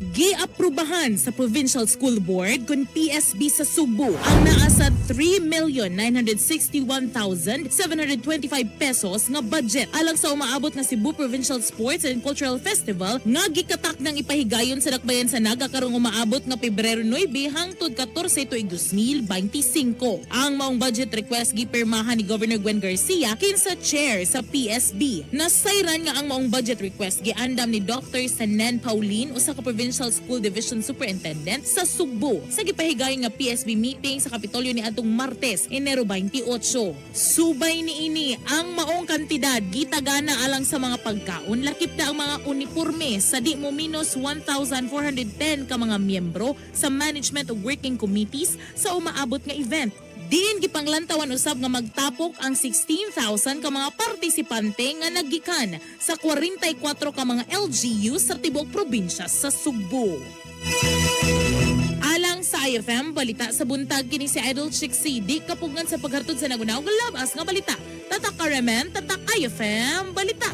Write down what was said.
Gi-aprobahan sa Provincial School Board kung PSB sa Cebu ang naasa 3,961,725 pesos nga budget alang sa umaabot na Cebu Provincial Sports and Cultural Festival nga gikatak ng ipahigayon sa dakbayan sa Naga karong umaabot nga Pebrero 9 hangtod 14 tuig 2025. Ang maong budget request gipirmahan ni Governor Gwen Garcia kinsa chair sa PSB. Nasayran nga ang maong budget request giandam ni Dr. Sanen Pauline usa ka Provincial School Division Superintendent sa Cebu sa gipahigayon nga PSB meeting sa Kapitolyo ni atong Martes, Enero 28. Subay niini ang maong kantidad gitagana alang sa mga pagkaon, lakip na ang mga uniforme sa di mo minus 1,410 ka mga miyembro sa management of working committees sa umaabot nga event. Diin gipanglantawan usab nga magtapok ang 16,000 ka mga partisipante nga naggikan sa 44 ka mga LGU sa tibuok probinsya sa Cebu. Alang sa IFM balita sa buntag kini si Idol Chick CD kapugngan sa paghatod sa nagunaw nga labas nga balita. Tatak Karamen, tatak IFM balita.